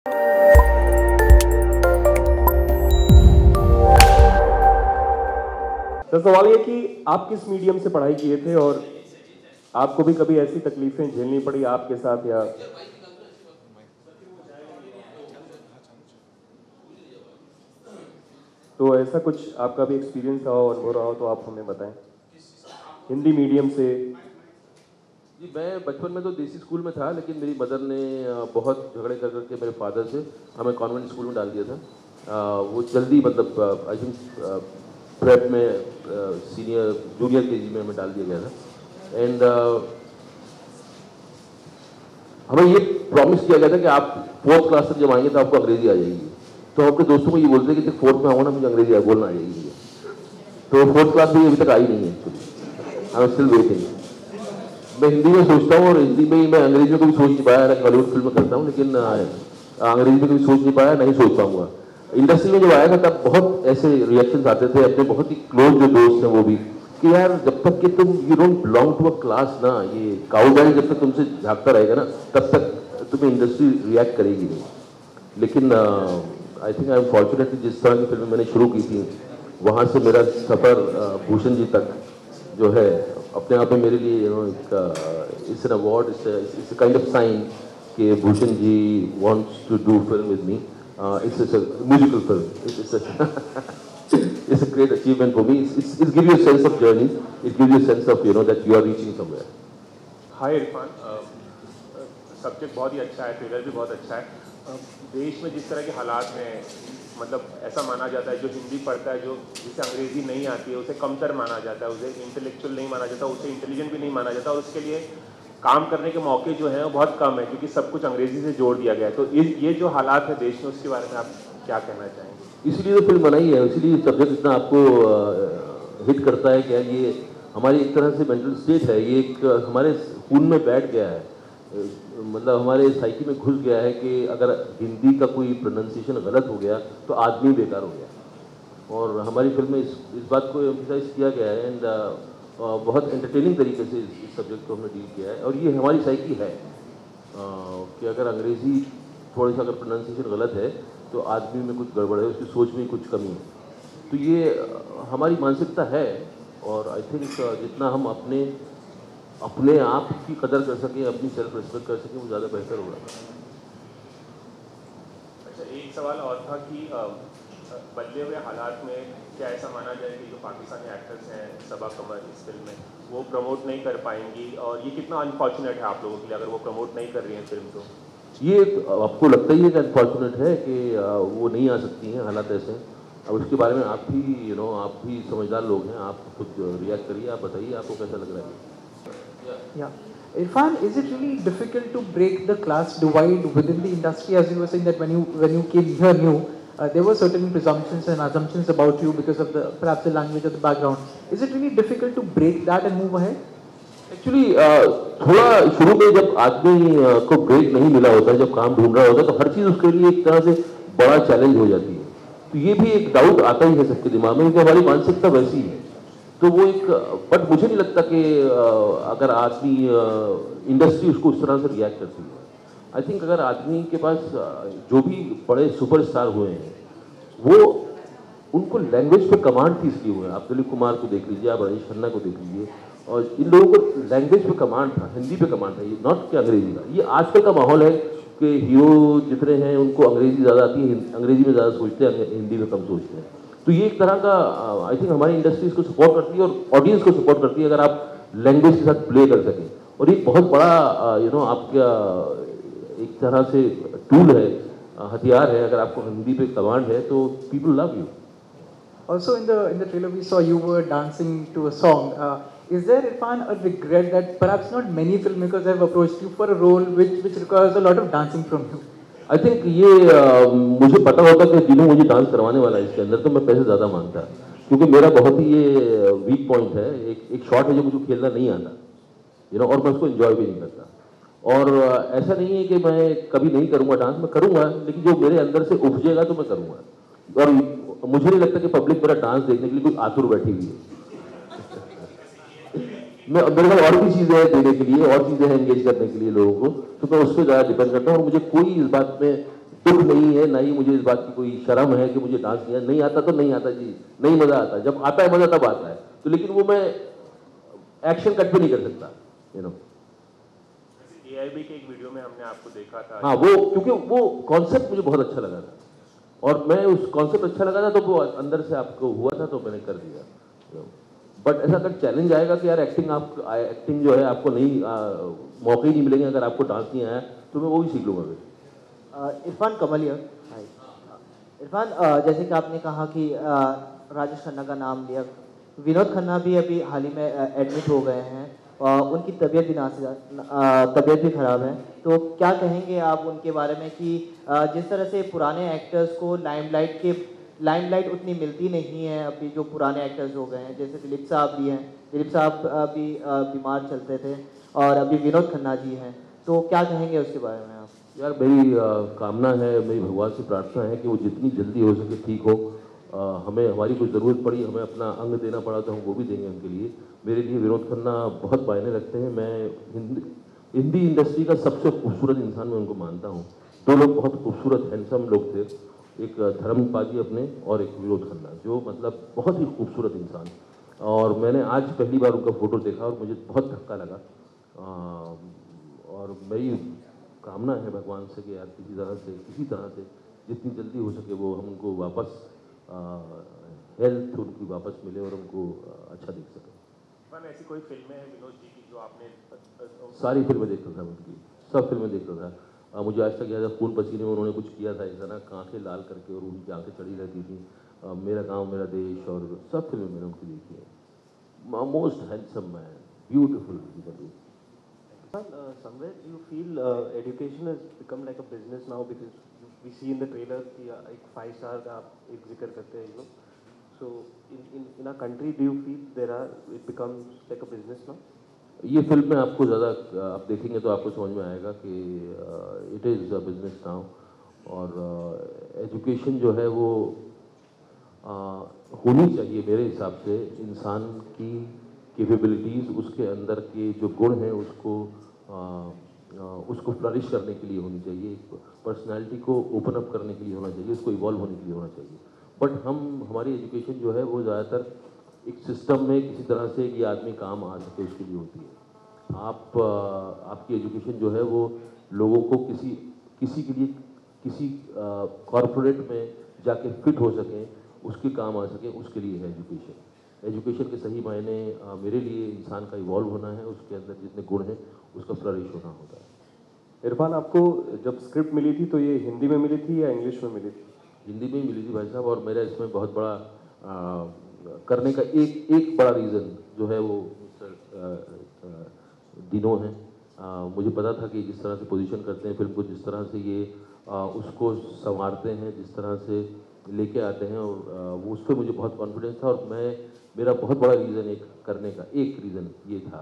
तो सवाल ये कि आप किस मीडियम से पढ़ाई किए थे और आपको भी कभी ऐसी तकलीफें झेलनी पड़ी आपके साथ, या तो ऐसा कुछ आपका भी एक्सपीरियंस रहा हो और हो रहा हो तो आप हमें बताएं। हिंदी मीडियम से। जी, मैं बचपन में तो देसी स्कूल में था, लेकिन मेरी मदर ने बहुत झगड़े कर करके मेरे फादर से हमें कॉन्वेंट स्कूल में डाल दिया था। वो जल्दी मतलब आई थिंक प्रेप में सीनियर जूनियर केजी में हमें डाल दिया गया था। एंड हमें ये प्रॉमिस किया गया था कि आप 4th क्लास तक जब आएंगे तो आपको अंग्रेजी आ जाएगी। तो हम अपने दोस्तों को ये बोलते हैं कि 4th में आऊँ ना, मुझे अंग्रेजी बोलना आ जाएगी। तो 4th क्लास में अभी तक आई नहीं है actually. I am still waiting. मैं हिंदी में सोचता हूँ और हिंदी में ही मैं अंग्रेजी में कभी सोच नहीं पाया। हॉलीवुड फिल्म में करता हूँ, लेकिन अंग्रेजी में कभी सोच नहीं पाया, नहीं सोच पाऊंगा। इंडस्ट्री में जब आया था तब बहुत ऐसे रिएक्शंस आते थे, अपने बहुत ही क्लोज जो दोस्त हैं वो भी, कि यार जब तक कि तुम you don't belong to a class ना, ये काउबॉय जब तक तुमसे झाँकता रहेगा ना, तब तक तुम्हें इंडस्ट्री रिएक्ट करेगी नहीं। लेकिन I think I am fortunate, जिस तरह की फिल्म मैंने शुरू की थी वहाँ से मेरा सफ़र भूषण जी तक जो है, अपने आप में मेरे लिए it's an award, it's kind of sign कि Bhushan ji wants to do film with me. It's a musical film. It's a great achievement for me. It gives you a sense of journey. It gives you a sense of that you are reaching somewhere. Hi Irfan, subject बहुत ही अच्छा है, trailer भी बहुत अच्छा है। देश में जिस तरह के हालात हैं, मतलब ऐसा माना जाता है जो हिंदी पढ़ता है, जो जिसे अंग्रेज़ी नहीं आती है, उसे कमतर माना जाता है, उसे इंटेलेक्चुअल नहीं माना जाता, उसे इंटेलिजेंट भी नहीं माना जाता, और उसके लिए काम करने के मौके जो हैं वो बहुत कम है, क्योंकि सब कुछ अंग्रेज़ी से जोड़ दिया गया है। तो ये जो हालात है देश में, उसके बारे में आप क्या कहना चाहेंगे? इसीलिए तो फिल्म बनाई है, इसीलिए सब्जेक्ट इतना आपको हिट करता है। क्या ये हमारी एक तरह से मेंटल स्टेट है, ये एक हमारे खून में बैठ गया है, मतलब हमारे साइकी में घुस गया है कि अगर हिंदी का कोई प्रोनाउंसिएशन गलत हो गया तो आदमी बेकार हो गया। और हमारी फिल्म में इस बात को एम्फसाइज किया गया है। एंड बहुत एंटरटेनिंग तरीके से इस सब्जेक्ट को हमने डील किया है। और ये हमारी साइकी है कि अगर अंग्रेज़ी थोड़ी सा अगर प्रोनाउंसिएशन गलत है तो आदमी में कुछ गड़बड़ है, उसकी सोच में कुछ कमी है। तो ये हमारी मानसिकता है। और आई थिंक जितना हम अपने आप की कदर कर सकें, अपनी सेल्फ रिस्पेक्ट कर सकें, वो ज़्यादा बेहतर होगा। अच्छा, एक सवाल और था कि बदले हुए हालात में क्या ऐसा माना जाए कि जो पाकिस्तानी एक्टर्स हैं सबा कमर इस फिल्म में, वो प्रमोट नहीं कर पाएंगी, और ये कितना अनफॉर्चुनेट है आप लोगों के लिए अगर वो प्रमोट नहीं कर रही हैं फिल्म? तो ये आपको लगता ही है कि अनफॉर्चुनेट है कि वो नहीं आ सकती हैं, हालात ऐसे हैं। अब उसके बारे में आप भी आप भी समझदार लोग हैं, आप खुद रिएक्ट करिए, आप बताइए आपको कैसा लग रहा है। Yeah. Irfan, is it really difficult to break the class divide within the industry? As you were saying that when you came here new, there were certain presumptions and assumptions about you because of perhaps the language or the background. Is it really difficult to break that and move ahead? Actually थोड़ा शुरू में जब आदमी को break नहीं मिला होता, जब काम ढूंढ रहा होता, तो हर चीज़ उसके लिए एक तरह से बड़ा चैलेंज हो जाती है। तो ये भी एक डाउट आता ही है सबके दिमाग में कि हमारी मानसिकता वैसी है। तो वो एक बट मुझे नहीं लगता कि अगर आदमी इंडस्ट्री उसको उस तरह से रिएक्ट करती है। आई थिंक अगर आदमी के पास जो भी बड़े सुपरस्टार हुए हैं, वो उनको लैंग्वेज पे कमांड थी, इसलिए हुए। आप दिलीप कुमार को देख लीजिए, आप राजेश खन्ना को देख लीजिए, और इन लोगों को लैंग्वेज पे कमांड था, हिंदी पे कमांड था, ये नॉट कि अंग्रेजी का। ये आजकल का माहौल है कि हीरो जितने हैं उनको अंग्रेजी ज़्यादा आती है, अंग्रेजी में ज़्यादा सोचते हैं, हिंदी में कम सोचते हैं। तो ये एक तरह का आई थिंक हमारी इंडस्ट्री इसको सपोर्ट करती है और ऑडियंस को सपोर्ट करती है अगर आप लैंग्वेज के साथ प्ले कर सकें। और ये बहुत बड़ा आपका एक तरह से टूल है, हथियार है। अगर आपको हिंदी पे कमांड है तो people love you. Also in the trailer we saw you were dancing to a song. Is there, Irfan, a regret that perhaps not many filmmakers have approached you for a role which requires a lot of dancing from you? I think ये मुझे पता होता कि जिन्हों मुझे dance करवाने वाला है इसके अंदर, तो मैं पैसे ज़्यादा मांगता, क्योंकि मेरा बहुत ही ये वीक पॉइंट है। एक शॉट है जो मुझे खेलना नहीं आता, और मैं उसको एंजॉय भी नहीं करता। और ऐसा नहीं है कि मैं कभी नहीं करूँगा डांस, मैं करूँगा, लेकिन जो मेरे अंदर से उपजेगा तो मैं करूँगा। और मुझे नहीं लगता कि पब्लिक मेरा डांस देखने के लिए कोई आतुर बैठी हुई है। मेरे पास और भी चीज़ें हैं देने के लिए, और चीज़ें हैं एंगेज करने के लिए लोगों को, तो मैं उस पर ज़्यादा डिपेंड करता हूँ। और मुझे कोई इस बात में दुख नहीं है, ना ही मुझे इस बात की कोई शर्म है कि मुझे डांस नहीं आता तो नहीं आता जी, नहीं मज़ा आता, जब आता है मज़ा तब आता है। तो लेकिन वो मैं एक्शन कट भी नहीं कर सकता, यू नो। AIB के एक वीडियो में हमने आपको देखा था। हाँ, वो क्योंकि वो कॉन्सेप्ट मुझे बहुत अच्छा लगा था, और मैं उस कॉन्सेप्ट अच्छा लगा था तो वो अंदर से आपको हुआ था तो मैंने कर दिया। बट ऐसा अगर चैलेंज आएगा कि यार एक्टिंग जो है आपको नहीं मौके ही नहीं मिलेंगे अगर आपको डांस नहीं आया, तो मैं वो भी सीख लूँगा फिर। इरफान कमलिया, हाय। इरफान, जैसे कि आपने कहा कि राजेश खन्ना का नाम लिया, विनोद खन्ना भी अभी हाल ही में एडमिट हो गए हैं, उनकी तबीयत भी तबीयत भी ख़राब है, तो क्या कहेंगे आप उनके बारे में कि जिस तरह से पुराने एक्टर्स को लाइमलाइट उतनी मिलती नहीं है, अभी जो पुराने एक्टर्स हो गए हैं, जैसे दिलीप साहब भी हैं, दिलीप साहब भी बीमार चलते थे, और अभी विनोद खन्ना जी हैं, तो क्या कहेंगे उसके बारे में आप? यार मेरी कामना है, मेरी भगवान से प्रार्थना है कि वो जितनी जल्दी हो सके ठीक हो। हमें हमारी कोई ज़रूरत पड़ी, हमें अपना अंग देना पड़ा तो हम वो भी देंगे उनके लिए। मेरे लिए विनोद खन्ना बहुत मायने रखते हैं। मैं हिंदी इंडस्ट्री का सबसे खूबसूरत इंसान मैं उनको मानता हूँ। दो लोग बहुत खूबसूरत हैंडसम लोग थे, एक धर्म पाजी अपने और एक विनोद खन्ना, जो मतलब बहुत ही खूबसूरत इंसान। और मैंने आज पहली बार उनका फ़ोटो देखा और मुझे बहुत धक्का लगा। और मेरी कामना है भगवान से कि यार किसी तरह से जितनी जल्दी हो सके वो हम उनको वापस हेल्थ उनकी वापस मिले और उनको अच्छा दिख सके। मैम, ऐसी कोई फिल्में हैं विनोद जी की जो आपने सारी फिल्में देखता था उनकी, सब फिल्में देखता था। मुझे आज तक याद है खून पसीने में उन्होंने कुछ किया था ऐसा ना, आंखें लाल करके और उनकी आंखें चढ़ी रहती थी। मेरा गांव मेरा देश और सब फिल्में मैंने उनकी देखी है। Most handsome man, beautiful. Somewhere you feel education has become like a business now, because we see in the trailer कि एक 5 star का आप एक जिक्र करते हैं, you know. So in our country, do you feel it becomes like a business now? ये film में आपको ज़्यादा आप देखेंगे तो आपको समझ में आएगा कि it is a business now. और एजुकेशन जो है वो होनी चाहिए मेरे हिसाब से। इंसान की कैपेबिलिटीज़, उसके अंदर के जो गुण हैं उसको फ्लरिश करने के लिए होनी चाहिए, पर्सनालिटी को ओपन अप करने के लिए होना चाहिए, उसको इवॉल्व होने के लिए होना चाहिए। बट हमारी एजुकेशन जो है वो ज़्यादातर एक सिस्टम में किसी तरह से ये आदमी काम आ सके उसके लिए होती है। आपकी एजुकेशन जो है वो लोगों को किसी के लिए किसी कॉरपोरेट में जाके फिट हो सके, उसके काम आ सके, उसके लिए है एजुकेशन के सही मायने मेरे लिए इंसान का इवॉल्व होना है, उसके अंदर जितने गुण हैं उसका फ्लरिश होना होता है। इरफान, आपको जब स्क्रिप्ट मिली थी तो ये हिंदी में मिली थी या इंग्लिश में मिली थी? हिंदी में ही मिली थी भाई साहब। और मेरा इसमें बहुत बड़ा करने का एक बड़ा रीज़न जो है वो दिनों है। मुझे पता था कि जिस तरह से पोजीशन करते हैं फिल्म को, जिस तरह से ये उसको संवारते हैं, जिस तरह से लेके आते हैं, और वो उस पर मुझे बहुत कॉन्फिडेंस था। और मेरा बहुत बड़ा रीज़न करने का एक रीज़न ये था,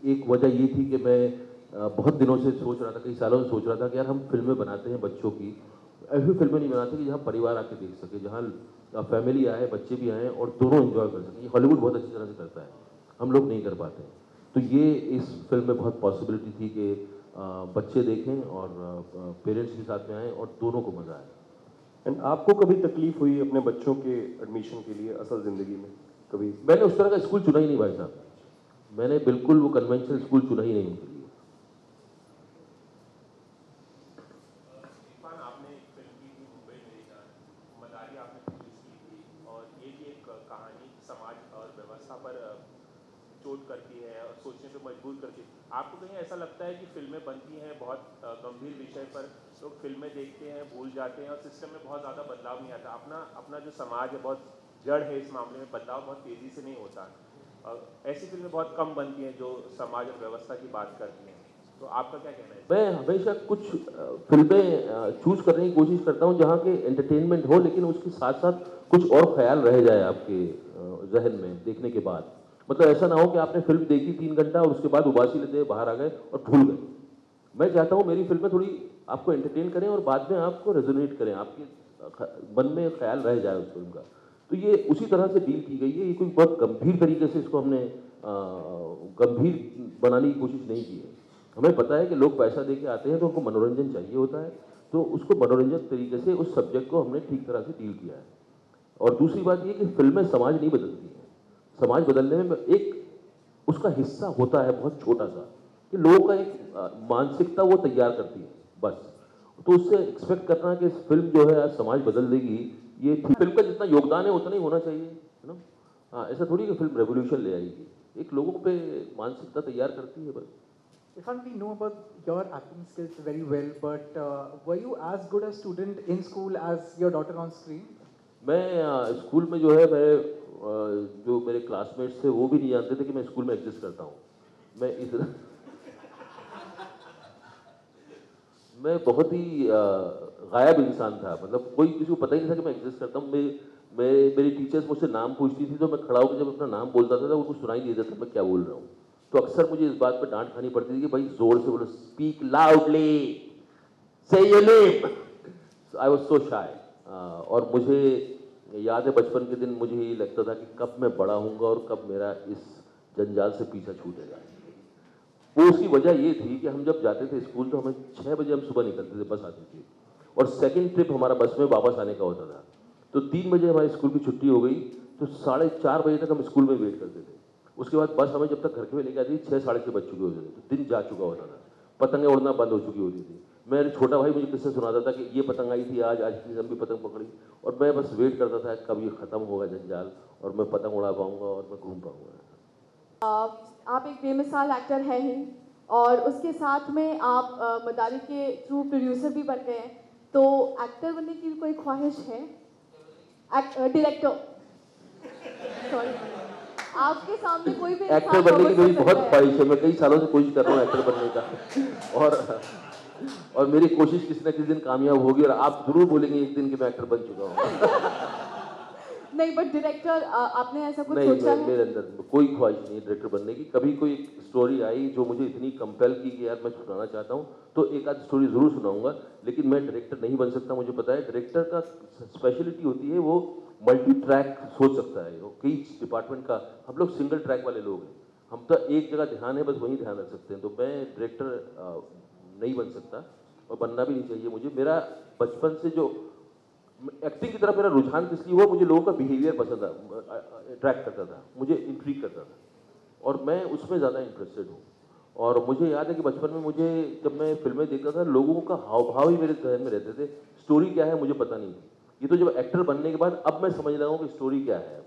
एक वजह ये थी कि मैं बहुत दिनों से सोच रहा था, कई सालों से सोच रहा था कि यार हम फिल्में बनाते हैं बच्चों की, ऐसी फिल्में नहीं बनाते कि जहाँ परिवार आके देख सके, जहाँ फैमिली आए, बच्चे भी आएँ और दोनों एंजॉय कर सकें। हॉलीवुड बहुत अच्छी तरह से करता है, हम लोग नहीं कर पाते। तो ये इस फिल्म में बहुत पॉसिबिलिटी थी कि बच्चे देखें और पेरेंट्स भी साथ में आएँ और दोनों को मज़ा आए। एंड आपको कभी तकलीफ हुई अपने बच्चों के एडमिशन के लिए असल ज़िंदगी में कभी? मैंने उस तरह का स्कूल चुना ही नहीं भाई साहब, मैंने बिल्कुल वो कन्वेंशनल स्कूल चुना ही नहीं उनके लिए। आपने एक फिल्म की थी मुंबई मेरी जान, मदारी आपने प्रोड्यूस की थी, और ये भी एक कहानी समाज और व्यवस्था पर चोट करती है और सोचने पे मजबूर करती है। आपको कहीं ऐसा लगता है कि फिल्में बनती हैं बहुत गंभीर विषय पर, लोग फिल्में देखते हैं, भूल जाते हैं और सिस्टम में बहुत ज़्यादा बदलाव नहीं आता? अपना जो समाज है बहुत जड़ है इस मामले में, बदलाव बहुत तेज़ी से नहीं होता। ऐसी फिल्में बहुत कम बनती हैं जो समाज और व्यवस्था की बात करती हैं, तो आपका क्या कहना है? मैं हमेशा कुछ फिल्में चूज करने की कोशिश करता हूँ जहाँ के एंटरटेनमेंट हो, लेकिन उसके साथ साथ कुछ और ख्याल रह जाए आपके जहन में देखने के बाद। मतलब ऐसा ना हो कि आपने फिल्म देखी 3 घंटा और उसके बाद उबासी लेते बाहर आ गए और भूल गए। मैं चाहता हूँ मेरी फिल्में थोड़ी आपको एंटरटेन करें और बाद में आपको रेजोनेट करें, आपके मन में ख्याल रह जाए उस फिल्म का। तो ये उसी तरह से डील की गई है। ये कोई बहुत गंभीर तरीके से इसको हमने गंभीर बनाने की कोशिश नहीं की है। हमें पता है कि लोग पैसा दे के आते हैं तो उनको मनोरंजन चाहिए होता है, तो उसको मनोरंजक तरीके से उस सब्जेक्ट को हमने ठीक तरह से डील किया है। और दूसरी बात ये कि फिल्में समाज नहीं बदलती हैं, समाज बदलने में एक उसका हिस्सा होता है बहुत छोटा सा, कि लोगों का एक मानसिकता वो तैयार करती है बस। तो उससे एक्सपेक्ट करना कि फिल्म जो है आज समाज बदल देगी, ये फिल्म का जितना योगदान है उतना ही होना चाहिए, है ना। हाँ, ऐसा थोड़ी कि फिल्म रेवोल्यूशन ले आएगी, एक लोगों पे मानसिकता तैयार करती है बस। Irfan, we know about your acting skills very well, but were you as good a student in school as your daughter on screen? मैं स्कूल में जो है मेरे जो मेरे क्लासमेट्स थे वो भी नहीं जानते थे कि मैं स्कूल में एग्जिस्ट करता हूँ। मैं इतना मैं बहुत ही गायब इंसान था, मतलब कोई किसी को पता ही नहीं था कि मैं एग्जिस्ट करता हूँ। मेरी टीचर्स मुझसे नाम पूछती थी तो मैं खड़ा होकर जब अपना नाम बोलता था तो उनको सुनाई नहीं देता था मैं क्या बोल रहा हूँ। तो अक्सर मुझे इस बात पर डांट खानी पड़ती थी कि भाई जोर से बोलो, speak loudly, say your name. I was so shy. और मुझे याद है बचपन के दिन मुझे ये लगता था कि कब मैं बड़ा होऊंगा और कब मेरा इस जंजाल से पीछा छूटेगा। वो उसकी वजह ये थी कि हम जब जाते थे स्कूल तो हमें 6 बजे हम सुबह निकलते थे, बस आती थी, और सेकंड ट्रिप हमारा बस में वापस आने का होता था। तो 3 बजे हमारी स्कूल की छुट्टी हो गई तो 4:30 बजे तक हम स्कूल में वेट करते थे। उसके बाद बस हमें जब तक घर के लेके आती थी 6 साढ़े 6 बज चुके होते थे, तो दिन जा चुका होता था, पतंगें उड़ना बंद हो चुकी होती थी। मेरे छोटा भाई मुझे किससे सुनाता था कि ये पतंग आई थी आज की लंबी पतंग पकड़ी, और मैं बस वेट करता था कब ये ख़त्म होगा जंजाल और मैं पतंग उड़ा पाऊंगा और मैं घूम पाऊंगा। आप एक बेमिसाल एक्टर हैं ही, और उसके साथ में आप मदारी के थ्रू प्रोड्यूसर भी बन गए हैं, तो एक्टर बनने की कोई ख्वाहिश है? डायरेक्टर, सॉरी, आपके सामने कोई भी एक्टर बनने की मेरी बहुत ख्वाहिश है, मैं कई सालों से कोशिश कर रहा हूँ एक्टर बनने का, और मेरी कोशिश किसी न किसी दिन कामयाब होगी और आप जरूर बोलेंगे एक दिन कि मैं एक्टर बन चुका हूँ। नहीं, बट डायरेक्टर आपने ऐसा कुछ नहीं, सोचा है? मेरे अंदर कोई ख्वाहिश नहीं है डायरेक्टर बनने की। कभी कोई स्टोरी आई जो मुझे इतनी कंपेल की कि यार मैं सुनाना चाहता हूँ तो एक आध स्टोरी जरूर सुनाऊंगा, लेकिन मैं डायरेक्टर नहीं बन सकता। मुझे पता है डायरेक्टर का स्पेशलिटी होती है, वो मल्टी ट्रैक सोच सकता है, वो कई डिपार्टमेंट का। हम लोग सिंगल ट्रैक वाले लोग हैं, हम तो एक जगह ध्यान है बस वहीं ध्यान रख सकते हैं। तो मैं डायरेक्टर नहीं बन सकता और बनना भी नहीं चाहिए मुझे। मेरा बचपन से जो एक्टिंग की तरफ मेरा रुझान किस लिए हुआ, मुझे लोगों का बिहेवियर पसंद था, अट्रैक्ट करता था, मुझे इंट्रीग करता था, और मैं उसमें ज़्यादा इंटरेस्टेड हूँ। और मुझे याद है कि बचपन में मुझे जब मैं फिल्में देखता था लोगों का हाव भाव ही मेरे जहन में रहते थे, स्टोरी क्या है मुझे पता नहीं थी। ये तो जब एक्टर बनने के बाद अब मैं समझ रहा हूँ कि स्टोरी क्या है।